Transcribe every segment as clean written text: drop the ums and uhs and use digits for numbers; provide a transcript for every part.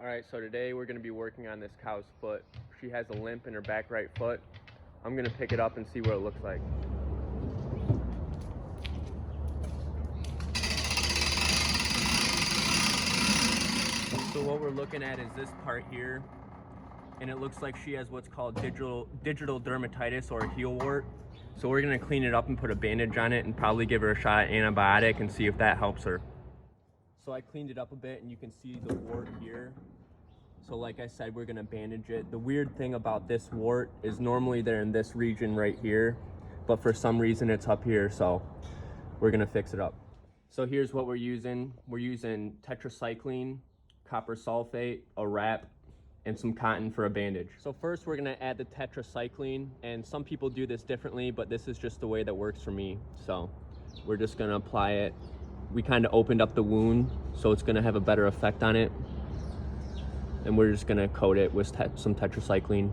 All right, so today we're gonna be working on this cow's foot. She has a limp in her back right foot. I'm gonna pick it up and see what it looks like. So what we're looking at is this part here, and it looks like she has what's called digital dermatitis or a heel wart. So we're gonna clean it up and put a bandage on it and probably give her a shot at antibiotic and see if that helps her. So I cleaned it up a bit and you can see the wart here. So like I said, we're gonna bandage it. The weird thing about this wart is normally they're in this region right here, but for some reason it's up here, so we're gonna fix it up. So here's what we're using. We're using tetracycline, copper sulfate, a wrap, and some cotton for a bandage. So first we're gonna add the tetracycline, and some people do this differently, but this is just the way that works for me. So we're just gonna apply it. We kind of opened up the wound, so it's gonna have a better effect on it. And we're just gonna coat it with some tetracycline.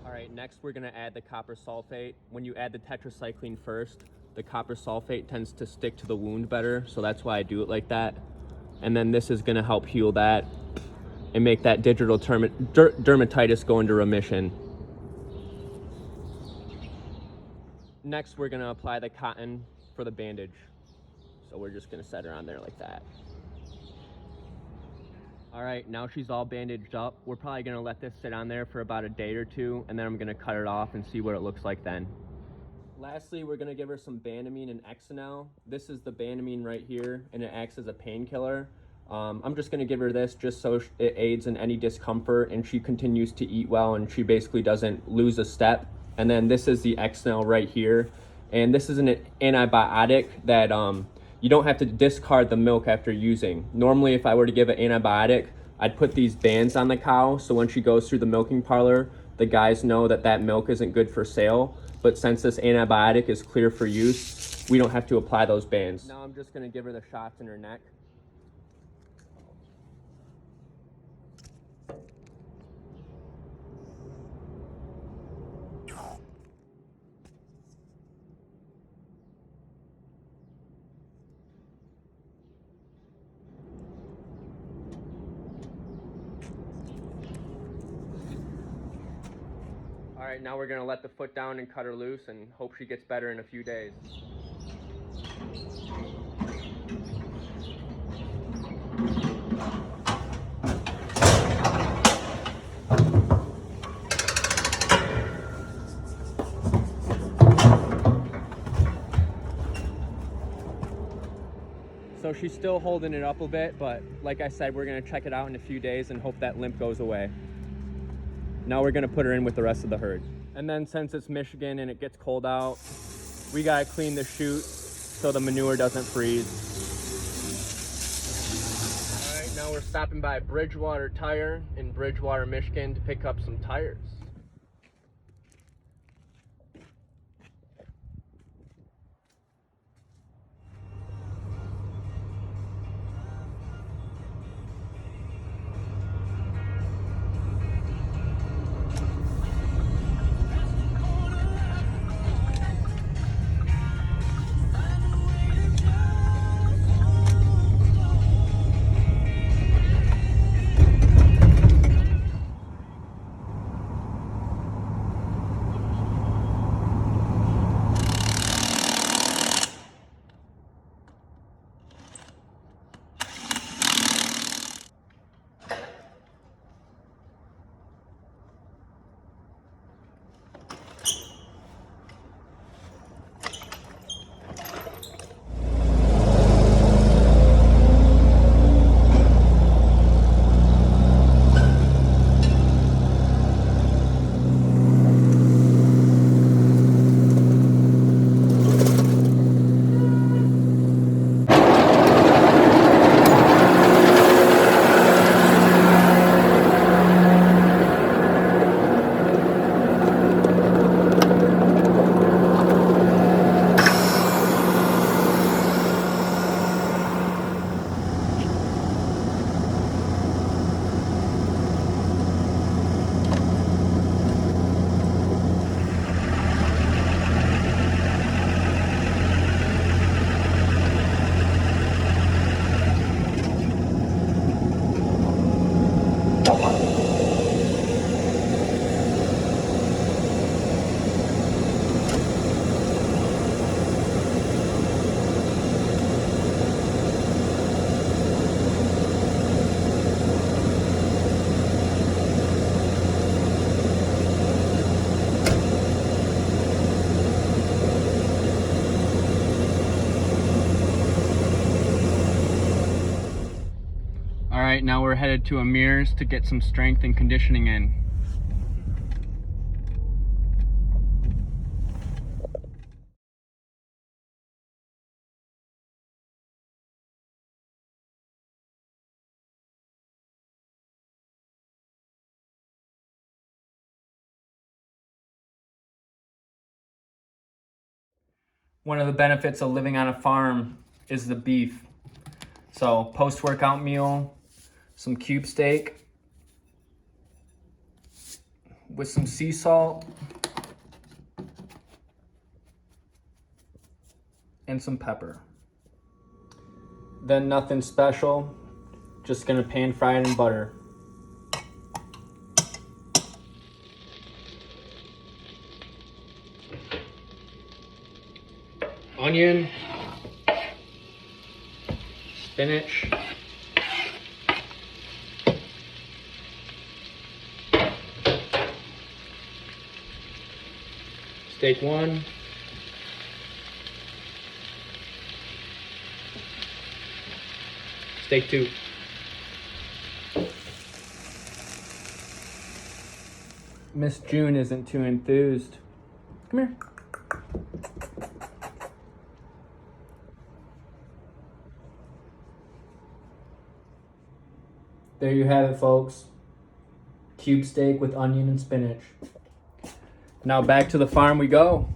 All right, next we're gonna add the copper sulfate. When you add the tetracycline first, the copper sulfate tends to stick to the wound better, so that's why I do it like that. And then this is gonna help heal that and make that digital dermatitis go into remission. Next, we're gonna apply the cotton for the bandage. So we're just gonna set her on there like that. All right, now she's all bandaged up. We're probably gonna let this sit on there for about a day or two, and then I'm gonna cut it off and see what it looks like then. Lastly, we're gonna give her some Banamine and Exenel. This is the Banamine right here, and it acts as a painkiller. I'm just gonna give her this just so it aids in any discomfort and she continues to eat well and she basically doesn't lose a step. And then this is the Exenel right here. And this is an antibiotic that you don't have to discard the milk after using. Normally, if I were to give an antibiotic, I'd put these bands on the cow, so when she goes through the milking parlor, the guys know that that milk isn't good for sale. But since this antibiotic is clear for use, we don't have to apply those bands. Now I'm just gonna give her the shots in her neck. All right, now we're gonna let the foot down and cut her loose and hope she gets better in a few days. So she's still holding it up a bit, but like I said, we're gonna check it out in a few days and hope that limp goes away. Now we're gonna put her in with the rest of the herd. And then since it's Michigan and it gets cold out, we gotta clean the chute so the manure doesn't freeze. All right, now we're stopping by Bridgewater Tire in Bridgewater, Michigan to pick up some tires. right, now we're headed to Amir's to get some strength and conditioning in. One of the benefits of living on a farm is the beef. So post-workout meal, some cube steak with some sea salt and some pepper. Then nothing special, just gonna pan fry it in butter. Onion, spinach, steak 1, steak 2. Miss June isn't too enthused. Come here. There you have it, folks. Cube steak with onion and spinach. Now back to the farm we go.